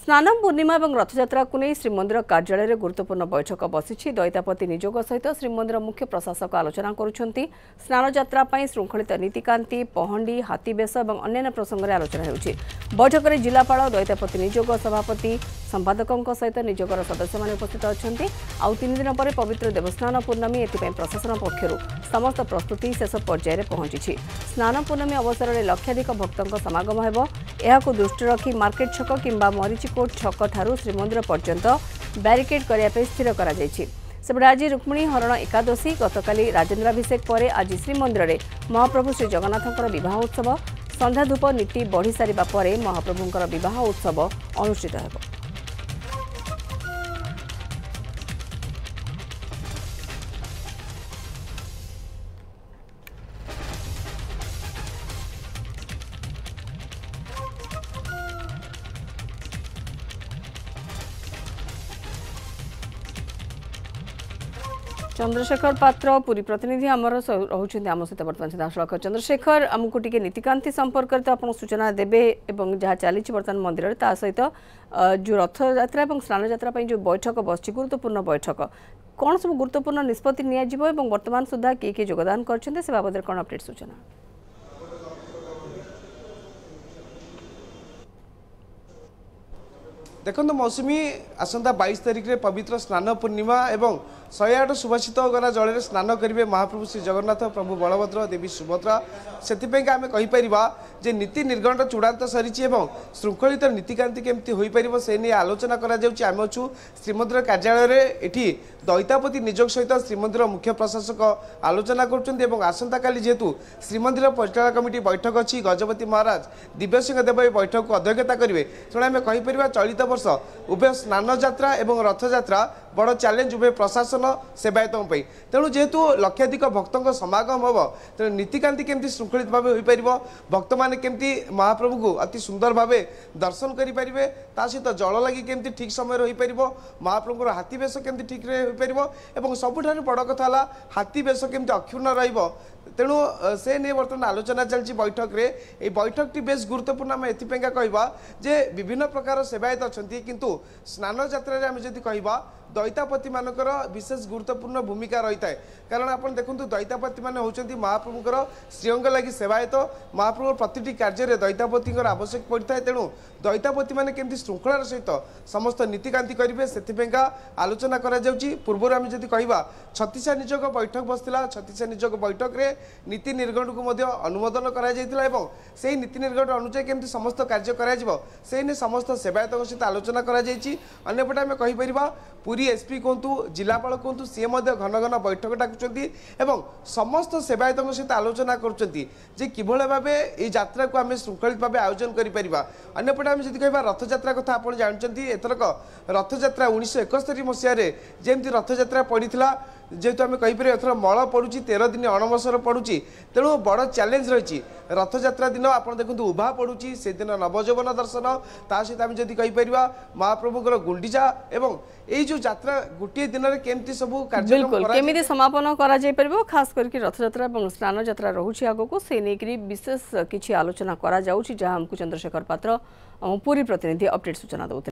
स्नान पूर्णिमा और रथयात्रा को नहीं श्रीमंदिर कार्यालय गुरुत्वपूर्ण बैठक बसी दैतापति निजोग सहित श्रीमंदिर मुख्य प्रशासक आलोचना करुछंती। स्नान यात्रा श्रृंखलित नीतिकांति पहंडी हाथीबेश और अन्य प्रसंग में आलोचना होउछि। बैठक में जिलापाल दैतापति निजोग सभापति संपादकों सहित निजोगर सदस्य मैंने उपस्थित अच्छा। आउ 3 दिन पर पवित्र देवस्नान पूर्णमी एथिपाई प्रशासन पक्षर समस्त प्रस्तुति शेष पर्यायर पहुंची। स्नान पूर्णमी अवसर में लक्षाधिक भक्तों समागम होब। यहां दृष्टि रखी मार्केट छक किंबा मरीचिकोट छक ठारू श्रीमंदिर पर्यंत बैरिकेड करने स्थिर करा जायछि। सेपटे आज रुक्मिणी हरण एकादशी गतकाली राजेन्द्राभिषेक पर आज श्रीमंदिर में महाप्रभु श्री जगन्नाथंकर विवाह उत्सव संध्या धूप नीति बढ़ी सारिबा परे महाप्रभुंकर विवाह उत्सव अनुष्ठित हेब। चंद्रशेखर पात्र पुरी प्रतिनिधि आमर रोचे आम सहित बर्तमान सीधासख। चंद्रशेखर आमको टी नीतिकांति संपर्क तो आप सूचना देवे जहाँ चली बर्तमान मंदिर ता सहित जो रथ यात्रा और स्नान यात्रा जो बैठक बस गुरुत्वपूर्ण बैठक कौन सब गुरुत्वपूर्ण निष्पत्ति नियाजिबो वर्तमान सुधा किए किए योगदान करछन्ते से बाबद कौन अपडेट सूचना? देखो मौसुमी आसंता 22 तारिख में पवित्र स्नान पूर्णिमा एवं 108 सुभाषित गरा जल स्नान करेंगे महाप्रभु श्री जगन्नाथ प्रभु बलभद्र देवी सुभद्रा। से आम कहीपर जे नीति निर्गंड चूड़ांत सरी श्रृंखलित नीतिकांति केमती हो पार से नहीं आलोचना आम अच्छू श्रीमंदिर कार्यालय एटी दैतापति निजोग सहित श्रीमंदिर मुख्य प्रशासक आलोचना करसंता काली जेहेतु श्रीमंदिर परिचालन कमिटी बैठक अच्छी गजपति महाराज दिव्य सिंह देव बैठक को अध्यक्षता करेंगे। तेणु आम कहीपर चलित वर्ष उभय स्नान यात्रा और रथ यात्रा बड़ चैलेंज उभय प्रशासन सेवायतों तेणु जेहेतु लक्षाधिक भक्तों समागम हम तेणु नीतिकांति केमती श्रृंखलित भाव हो पार भक्त मैंने केमती महाप्रभु को अति सुंदर भाव दर्शन करेंगे ता सहित जल लगी केमती ठीक समय हो पार महाप्रभुर हाथी बेश केमती ठीक हो पार सबुठ बड़ कथा हाथी बेश केमती अक्षुण्ण तेणु से नहीं बर्तमान आलोचना चलती बैठक रे। ये बैठक टी बेस गुरुत्वपूर्ण आम एथिपाई कहवा जे विभिन्न प्रकार सेवायत अच्छा किंतु स्नान यात्रा आम जदि कहवा दैतापति मानकर विशेष गुरुत्वपूर्ण भूमिका रही है। कारण आप देखो दैतापति मान होती महाप्रभुकर श्रीअंग लगी सेवायत महाप्रभु प्रति कार्य दैतापति आवश्यक पड़ता है। तेणु दैतापति मैंने केमती श्रृंखलार सहित समस्त नीतिकांति करेंगे से आलोचना पूर्व आम जदि कहवा छत्तीसा निजोग बैठक बसला छत्तीसा निजोग बैठक रे नीति निर्गंड को अनुमोदन कर नीति निर्गंड अनुसार केमती समस्त कार्य कर समस्त सेवायतों सहित आलोचना करपटे आम कहीपर पुरी एसपी कहतु जिलापाल कहतु सी घन घन बैठक डाकुं समस्त सेवायतों सहित आलोचना करुँचे कि भाव ये यात्रा को आम श्रृंखलित भाव आयोजन करपटे आम जब कह रथयात्रा कथा आप जानते एथरक रथयात्रा 1971 मसीह जमी रथयात्रा पड़ा जेहेतु आम कहीपर एथर मल पड़ुची 13 दिन अणबसर पड़ुची तेणु बड़ चैलेंज रही रथयात्रा दिन आप देखते उभा पड़ुची से दिन नवजौवन दर्शन ता सहित आम जब कहीपर महाप्रभुर गुंडीचा एवं यही जो यात्रा गोटे दिन में केमती सब कार्यक्रम समापन कर खास करके रथयात्रा और स्नान यात्रा रोचे आगक से नहीं विशेष किसी आलोचना करा जहाँ हमको चंद्रशेखर पात्र पुरी प्रतिनिधि अपडेट सूचना दौते।